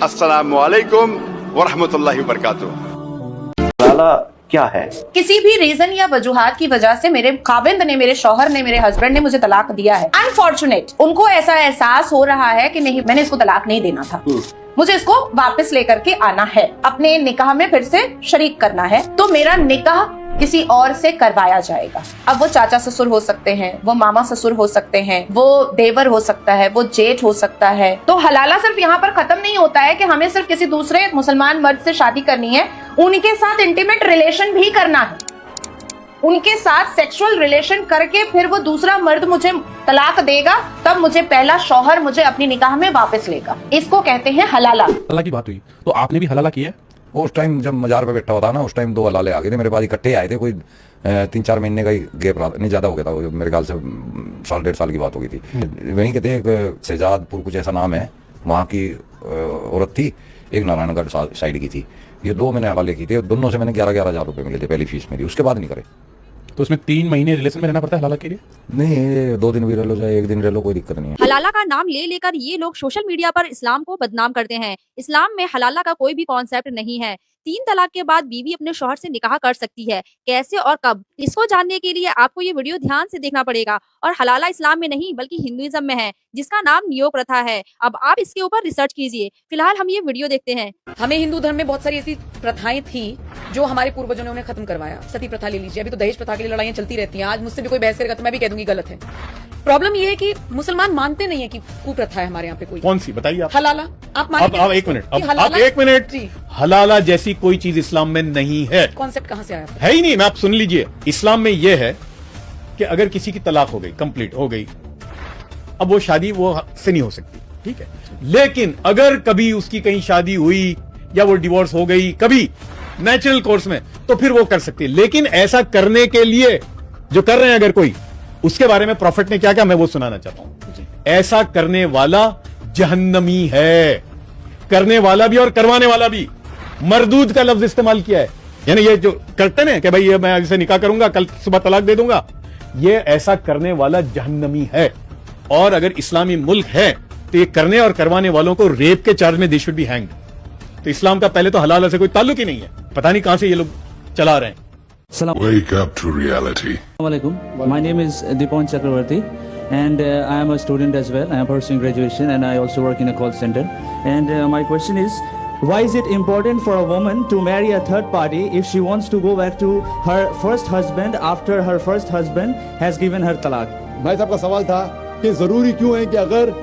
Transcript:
अस्सलामु अलैकुम व रहमतुल्लाहि व बरकातुहू। हलाला क्या है? किसी भी रीजन या वजूहात की वजह से मेरे खाविंद ने, मेरे शौहर ने, मेरे हस्बैंड ने मुझे तलाक दिया है। अनफॉर्चुनेट, उनको ऐसा एहसास हो रहा है कि नहीं, मैंने इसको तलाक नहीं देना था, मुझे इसको वापस लेकर के आना है, अपने निकाह में फिर से शरीक करना है, तो मेरा निकाह किसी और से करवाया जाएगा। अब वो चाचा ससुर हो सकते हैं, वो मामा ससुर हो सकते हैं, वो देवर हो सकता है, वो जेठ हो सकता है। तो हलाला सिर्फ यहाँ पर खत्म नहीं होता है कि हमें सिर्फ किसी दूसरे मुसलमान मर्द से शादी करनी है, उनके साथ इंटीमेट रिलेशन भी करना है, उनके साथ सेक्सुअल रिलेशन करके फिर वो दूसरा मर्द मुझे तलाक देगा, तब मुझे पहला शौहर मुझे अपनी निकाह में वापस लेगा। इसको कहते हैं हलाला। हलाला की बात हुई तो आपने भी हलाला किया? उस टाइम जब मजार पे बैठा हुआ था ना, उस टाइम 2 हलाले आ गए थे मेरे पास, इकट्ठे आए थे, कोई 3-4 महीने का ही गैप रहा, नहीं ज्यादा हो गया था, मेरे ख्याल से 1.5 साल की बात हो गई थी। वहीं के थे, एक शहजादपुर कुछ ऐसा नाम है, वहाँ की औरत थी, एक नारायणगढ़ साइड की थी। ये 2 मैंने हवाले की थे, दोनों से मैंने 11-11 हज़ार रुपये मिले थे पहली फीस मेरी, उसके बाद नहीं करे। तो उसमें 3 महीने रिलेशन में रहना पड़ता है हलाला के लिए? नहीं, 2 दिन भी रह लो चाहे 1 दिन रह लो, कोई दिक्कत नहीं है। हलाला का नाम ले लेकर ये लोग सोशल मीडिया पर इस्लाम को बदनाम करते हैं। इस्लाम में हलाला का कोई भी कॉन्सेप्ट नहीं है। 3 तलाक के बाद बीवी अपने शौहर से निकाह कर सकती है, कैसे और कब, इसको जानने के लिए आपको ये वीडियो ध्यान से देखना पड़ेगा। और हलाला इस्लाम में नहीं बल्कि हिंदुइज्म में है, जिसका नाम नियोग प्रथा है। अब आप इसके ऊपर रिसर्च कीजिए। फिलहाल हम ये वीडियो देखते हैं। हमें हिंदू धर्म में बहुत सारी ऐसी प्रथाएं थी जो हमारे पूर्वजों ने उन्हें खत्म करवाया। सती प्रथा ले लीजिए, अभी तो दहेज प्रथा के लिए लड़ाइयां चलती रहती हैं। आज मुझसे भी कोई बहस करेगा तो मैं भी कह दूंगी गलत है। प्रॉब्लम ये है कि मुसलमान मानते नहीं है कि कुप्रथा है हमारे यहाँ पे कोई। कौन सी बताइए आप? हलाला। आप मानेंगे? अब एक मिनट, कि अब हलाला- एक मिनट जी। हलाला जैसी कोई चीज इस्लाम में नहीं है। कॉन्सेप्ट कहाँ से आया? है ही नहीं। मैं आप सुन लीजिए, इस्लाम में यह है कि अगर किसी की तलाक हो गई, कंप्लीट हो गई, अब वो शादी वो से नहीं हो सकती, ठीक है। लेकिन अगर कभी उसकी कहीं शादी हुई या वो डिवोर्स हो गई कभी नेचुरल कोर्स में, तो फिर वो कर सकती है। लेकिन ऐसा करने के लिए जो कर रहे हैं अगर कोई, उसके बारे में प्रॉफिट ने क्या कहा मैं वो सुनाना चाहता हूं। ऐसा करने वाला जहन्नमी है, करने वाला भी और करवाने वाला भी। मरदूद का लफ्ज इस्तेमाल किया है, यानी ये जो करते ना कि भाई ये मैं इसे निकाह करूंगा, कल सुबह तलाक दे दूंगा, ये ऐसा करने वाला जहन्नमी है। और अगर इस्लामी मुल्क है तो ये करने और करवाने वालों को रेप के चार्ज में दे शुड बी हैंग्ड। तो इस्लाम का पहले तो हलाला से कोई ताल्लुक ही नहीं है, पता नहीं कहां से ये लोग चला रहे हैं। Wake up to reality. Assalamualaikum. My name is Deepan Chakravarti and I am a student as well. I am pursuing graduation and I also work in a call center. And my question is, why is it important for a woman to marry a third party if she wants to go back to her first husband after her first husband has given her talaq? भाई साहब का सवाल था कि जरूरी क्यों है कि अगर